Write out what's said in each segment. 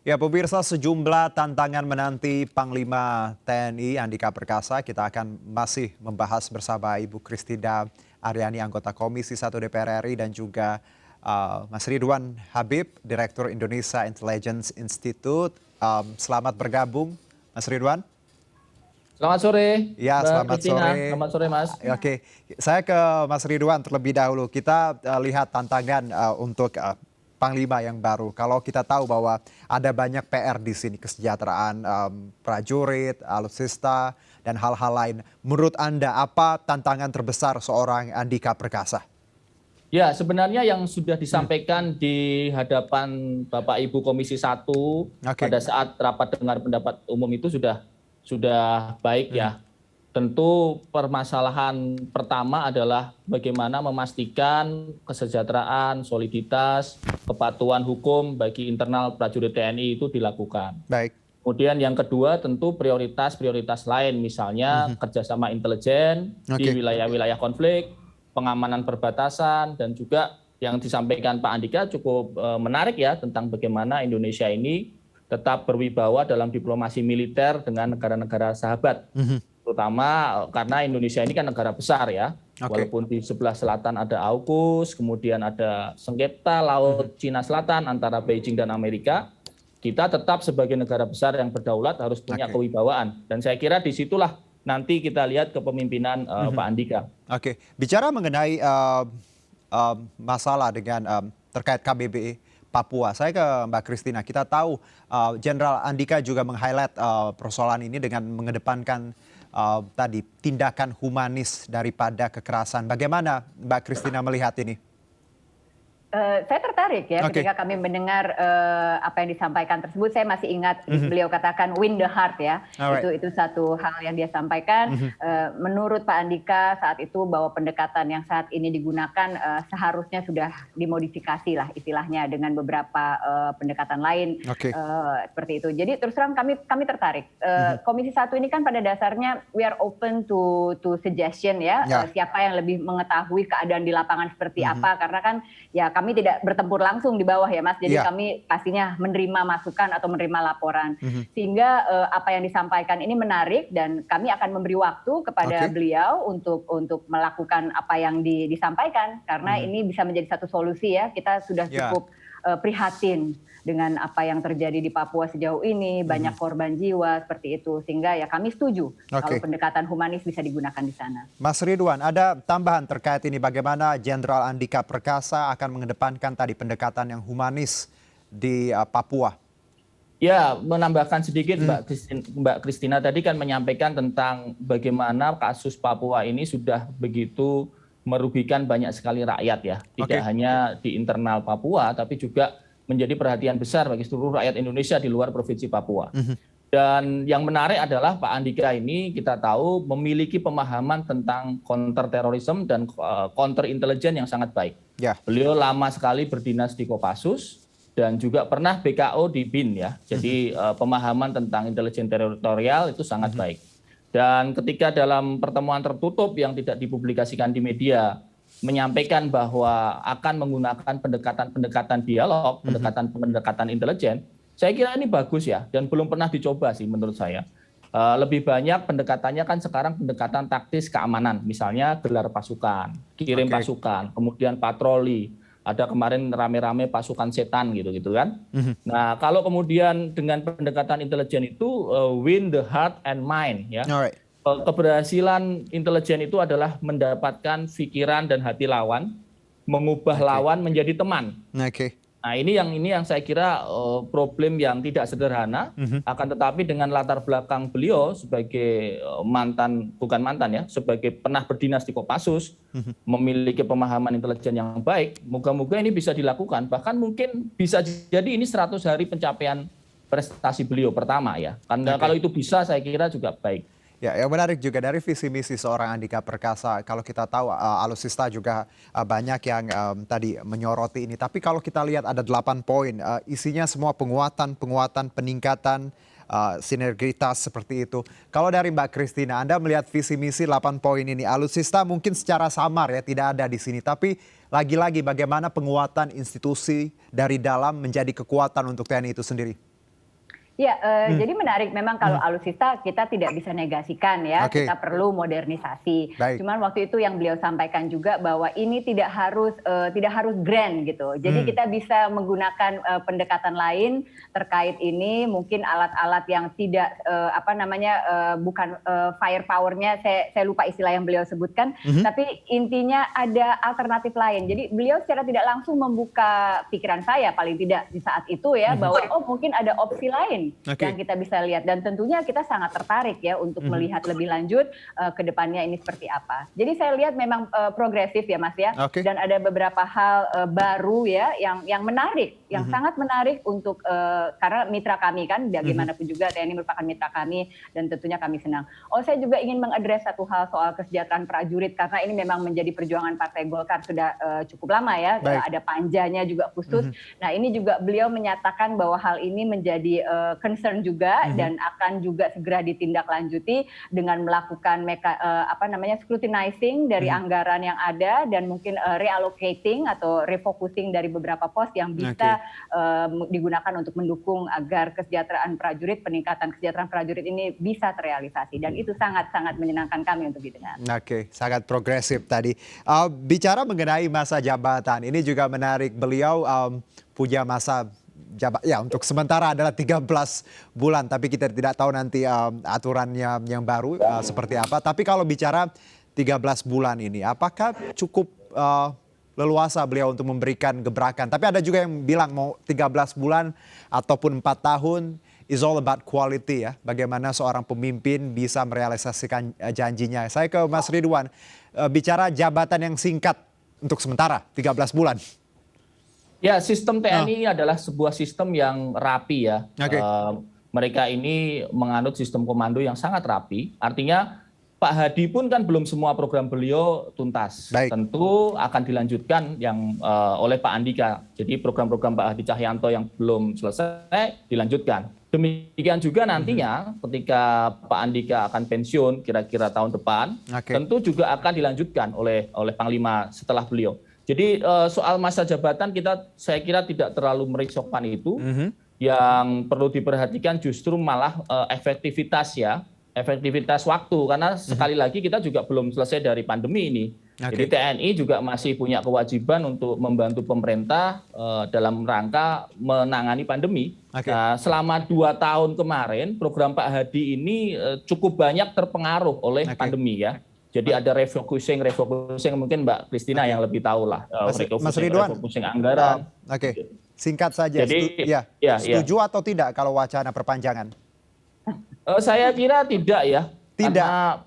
Ya, pemirsa, sejumlah tantangan menanti Panglima TNI Andika Perkasa. Kita akan masih membahas bersama Ibu Kristina Aryani, anggota Komisi 1 DPR RI, dan juga Mas Ridwan Habib, Direktur Indonesia Intelligence Institute. Selamat bergabung, Mas Ridwan. Selamat sore, Ya, Mbak selamat Kristina. sore. Selamat sore, Mas. Oke, saya ke Mas Ridwan terlebih dahulu. Kita lihat tantangan untuk Panglima yang baru. Kalau kita tahu bahwa ada banyak PR di sini, kesejahteraan prajurit, alutsista, dan hal-hal lain. Menurut Anda, apa tantangan terbesar seorang Andika Perkasa? Ya, sebenarnya yang sudah disampaikan di hadapan Bapak Ibu Komisi 1 Oke. pada saat rapat dengar pendapat umum itu sudah baik ya. Tentu permasalahan pertama adalah bagaimana memastikan kesejahteraan, soliditas, kepatuhan hukum bagi internal prajurit TNI itu dilakukan. Baik. Kemudian yang kedua tentu prioritas-prioritas lain, misalnya kerjasama intelijen di Oke. wilayah-wilayah konflik, pengamanan perbatasan, dan juga yang disampaikan Pak Andika cukup menarik ya tentang bagaimana Indonesia ini tetap berwibawa dalam diplomasi militer dengan negara-negara sahabat. Terutama karena Indonesia ini kan negara besar ya, Oke. walaupun di sebelah selatan ada AUKUS, kemudian ada sengketa laut Cina Selatan antara Beijing dan Amerika, kita tetap sebagai negara besar yang berdaulat harus punya Oke. kewibawaan. Dan saya kira disitulah nanti kita lihat kepemimpinan Pak Andika. Oke, bicara mengenai masalah dengan terkait KBBI Papua, saya ke Mbak Kristina. Kita tahu Jenderal Andika juga meng-highlight persoalan ini dengan mengedepankan tadi tindakan humanis daripada kekerasan. Bagaimana Mbak Kristina melihat ini? Saya tertarik ya Oke. ketika kami mendengar apa yang disampaikan tersebut. Saya masih ingat beliau katakan win the heart ya. Alright. Itu satu hal yang dia sampaikan. Menurut Pak Andika saat itu bahwa pendekatan yang saat ini digunakan seharusnya sudah dimodifikasi lah istilahnya dengan beberapa pendekatan lain. Oke. Seperti itu. Jadi terus terang kami tertarik. Komisi 1 ini kan pada dasarnya we are open to suggestion ya. Ya. Siapa yang lebih mengetahui keadaan di lapangan seperti apa, karena kan ya kami tidak bertempur langsung di bawah ya Mas, jadi Iya. kami pastinya menerima masukan atau menerima laporan. Sehingga apa yang disampaikan ini menarik dan kami akan memberi waktu kepada Oke. beliau untuk melakukan apa yang disampaikan, karena ini bisa menjadi satu solusi ya. Kita sudah Ya. cukup prihatin dengan apa yang terjadi di Papua sejauh ini, banyak korban jiwa seperti itu, sehingga ya kami setuju kalau Oke. pendekatan humanis bisa digunakan di sana. Mas Ridwan, ada tambahan terkait ini bagaimana Jenderal Andika Perkasa akan mengedepankan tadi pendekatan yang humanis di Papua? Ya, menambahkan sedikit Mbak Kristina tadi kan menyampaikan tentang bagaimana kasus Papua ini sudah begitu merugikan banyak sekali rakyat ya. Tidak Oke. hanya di internal Papua, tapi juga menjadi perhatian besar bagi seluruh rakyat Indonesia di luar Provinsi Papua. Dan yang menarik adalah Pak Andika ini kita tahu memiliki pemahaman tentang counter terorisme dan counter intelijen yang sangat baik. Ya. Beliau lama sekali berdinas di Kopassus dan juga pernah BKO di BIN ya. Jadi pemahaman tentang intelijen teritorial itu sangat baik. Dan ketika dalam pertemuan tertutup yang tidak dipublikasikan di media menyampaikan bahwa akan menggunakan pendekatan-pendekatan dialog, pendekatan-pendekatan intelijen, saya kira ini bagus ya dan belum pernah dicoba sih menurut saya. Lebih banyak pendekatannya kan sekarang pendekatan taktis keamanan, misalnya gelar pasukan, kirim Oke. pasukan, kemudian patroli, ada kemarin rame-rame pasukan setan gitu kan. Nah kalau kemudian dengan pendekatan intelijen itu win the heart and mind ya. Alright. Keberhasilan intelijen itu adalah mendapatkan pikiran dan hati lawan, mengubah lawan menjadi teman. Oke. Nah ini yang saya kira problem yang tidak sederhana, akan tetapi dengan latar belakang beliau sebagai sebagai pernah berdinas di Kopassus, memiliki pemahaman intelijen yang baik, moga-moga ini bisa dilakukan, bahkan mungkin bisa jadi ini 100 hari pencapaian prestasi beliau pertama ya, karena kalau itu bisa saya kira juga baik. Ya, yang menarik juga dari visi misi seorang Andika Perkasa. Kalau kita tahu alutsista juga banyak yang tadi menyoroti ini. Tapi kalau kita lihat ada 8 poin, isinya semua penguatan, peningkatan, sinergitas seperti itu. Kalau dari Mbak Kristina, Anda melihat visi misi 8 poin ini, alutsista mungkin secara samar ya tidak ada di sini. Tapi lagi-lagi bagaimana penguatan institusi dari dalam menjadi kekuatan untuk TNI itu sendiri? Ya, jadi menarik memang kalau alutsista kita tidak bisa negasikan ya, Oke. kita perlu modernisasi. Baik. Cuman waktu itu yang beliau sampaikan juga bahwa ini tidak harus grand gitu. Jadi kita bisa menggunakan pendekatan lain terkait ini, mungkin alat-alat yang tidak bukan firepower-nya, saya lupa istilah yang beliau sebutkan, tapi intinya ada alternatif lain. Jadi beliau secara tidak langsung membuka pikiran saya paling tidak di saat itu ya, bahwa mungkin ada opsi lain yang kita bisa lihat, dan tentunya kita sangat tertarik ya untuk melihat lebih lanjut ke depannya ini seperti apa. Jadi saya lihat memang progresif ya Mas ya, dan ada beberapa hal baru ya yang menarik, yang sangat menarik untuk karena mitra kami kan bagaimanapun juga TNI merupakan mitra kami dan tentunya kami senang. Saya juga ingin mengadres satu hal soal kesejahteraan prajurit karena ini memang menjadi perjuangan Partai Golkar sudah cukup lama ya. Ada panjanya juga khusus. Nah, ini juga beliau menyatakan bahwa hal ini menjadi concern juga dan akan juga segera ditindaklanjuti dengan melakukan scrutinizing dari anggaran yang ada dan mungkin reallocating atau refocusing dari beberapa pos yang bisa digunakan untuk mendukung agar kesejahteraan prajurit, peningkatan kesejahteraan prajurit ini bisa terrealisasi, dan itu sangat-sangat menyenangkan kami untuk didengar. Oke, sangat progresif tadi. Bicara mengenai masa jabatan, ini juga menarik. Beliau punya masa ya untuk sementara adalah 13 bulan, tapi kita tidak tahu nanti aturannya yang baru seperti apa. Tapi kalau bicara 13 bulan ini, apakah cukup leluasa beliau untuk memberikan gebrakan? Tapi ada juga yang bilang mau 13 bulan ataupun 4 tahun, is all about quality ya. Bagaimana seorang pemimpin bisa merealisasikan janjinya. Saya ke Mas Ridwan, bicara jabatan yang singkat untuk sementara, 13 bulan. Ya, sistem TNI adalah sebuah sistem yang rapi ya. Mereka ini menganut sistem komando yang sangat rapi. Artinya Pak Hadi pun kan belum semua program beliau tuntas. Tentu akan dilanjutkan yang oleh Pak Andika. Jadi program-program Pak Hadi Cahyanto yang belum selesai dilanjutkan. Demikian juga nantinya ketika Pak Andika akan pensiun kira-kira tahun depan, tentu juga akan dilanjutkan oleh Panglima setelah beliau. Jadi soal masa jabatan saya kira tidak terlalu merisaukan itu. Yang perlu diperhatikan justru malah efektivitas waktu, karena sekali lagi kita juga belum selesai dari pandemi ini. Jadi TNI juga masih punya kewajiban untuk membantu pemerintah dalam rangka menangani pandemi. Nah, selama 2 tahun kemarin program Pak Hadi ini cukup banyak terpengaruh oleh pandemi ya. Jadi ada refocusing mungkin Mbak Kristina yang lebih tahu lah. Mas Ridwan, refocusing anggaran. Singkat saja. Setuju atau tidak kalau wacana perpanjangan? Saya kira tidak ya. Karena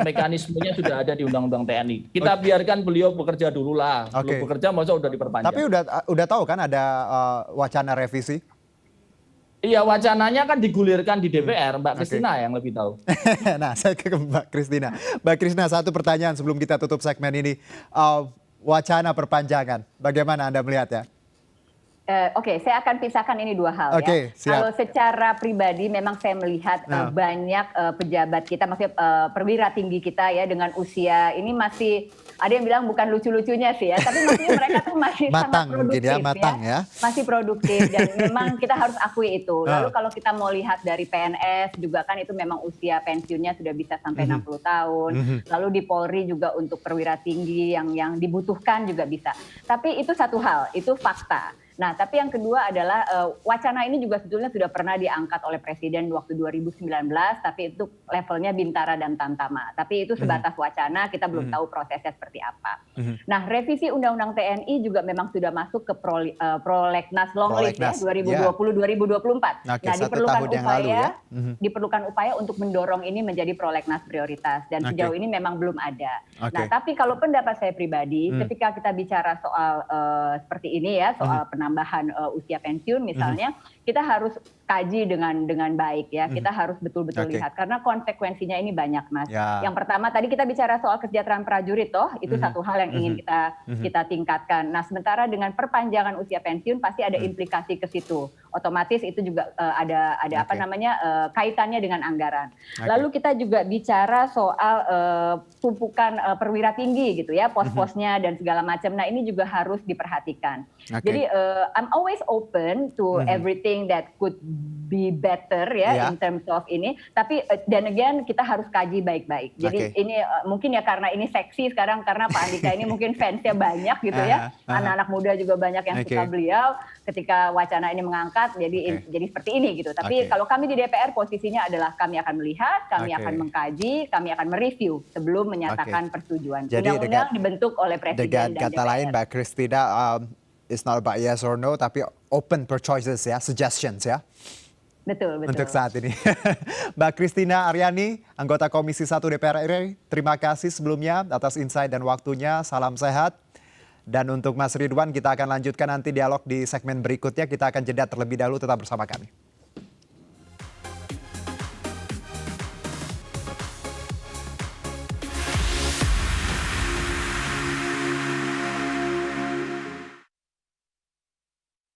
mekanismenya sudah ada di Undang-Undang TNI. Kita biarkan beliau bekerja dulu lah. Belum bekerja masa udah diperpanjang. Tapi udah tahu kan ada wacana revisi? Iya, wacananya kan digulirkan di DPR, Mbak Kristina yang lebih tahu. Nah, saya ke Mbak Kristina. Mbak Kristina, satu pertanyaan sebelum kita tutup segmen ini. Wacana perpanjangan, bagaimana Anda melihat ya? Saya akan pisahkan ini dua hal ya. Kalau secara pribadi memang saya melihat banyak pejabat kita, maksudnya perwira tinggi kita ya dengan usia ini masih, ada yang bilang bukan lucu-lucunya sih ya, tapi maksudnya mereka tuh masih sangat produktif ya. Masih produktif dan memang kita harus akui itu. Lalu kalau kita mau lihat dari PNS juga kan itu memang usia pensiunnya sudah bisa sampai 60 tahun. Lalu di Polri juga untuk perwira tinggi yang dibutuhkan juga bisa. Tapi itu satu hal, itu fakta. Nah, tapi yang kedua adalah wacana ini juga sebetulnya sudah pernah diangkat oleh Presiden waktu 2019, tapi itu levelnya Bintara dan Tamtama. Tapi itu sebatas wacana, kita belum tahu prosesnya seperti apa. Nah, revisi Undang-Undang TNI juga memang sudah masuk ke Prolegnas Long List ya, 2020-2024. Nah, diperlukan upaya untuk mendorong ini menjadi Prolegnas prioritas, dan sejauh ini memang belum ada. Nah, tapi kalau pendapat saya pribadi, ketika kita bicara soal seperti ini ya, soal penambahan usia pensiun misalnya, kita harus kaji dengan baik ya. Kita harus betul-betul lihat karena konsekuensinya ini banyak, Mas. Yang pertama tadi kita bicara soal kesejahteraan prajurit itu satu hal yang ingin kita tingkatkan. Nah, sementara dengan perpanjangan usia pensiun pasti ada implikasi ke situ. Otomatis itu juga ada kaitannya dengan anggaran. Lalu kita juga bicara soal tumpukan perwira tinggi gitu ya, pos-posnya dan segala macam. Nah, ini juga harus diperhatikan. Jadi I'm always open to everything that could be better ya in terms of ini. Tapi dan again kita harus kaji baik-baik. Jadi ini mungkin ya karena ini seksi sekarang karena Pak Andika ini mungkin fansnya banyak gitu ya. Anak-anak muda juga banyak yang suka beliau. Ketika wacana ini mengangkat, jadi seperti ini gitu. Tapi kalau kami di DPR posisinya adalah kami akan melihat, kami akan mengkaji, kami akan mereview sebelum menyatakan persetujuan. Undang-undang dibentuk oleh Presiden dan dengan kata DPR. lain Mbak Christina, it's not about yes or no, tapi open for choices ya, suggestions ya. Betul. Untuk saat ini. Mbak Christina Aryani, anggota Komisi 1 DPR RI, terima kasih sebelumnya atas insight dan waktunya. Salam sehat. Dan untuk Mas Ridwan, kita akan lanjutkan nanti dialog di segmen berikutnya. Kita akan jeda terlebih dahulu, tetap bersama kami.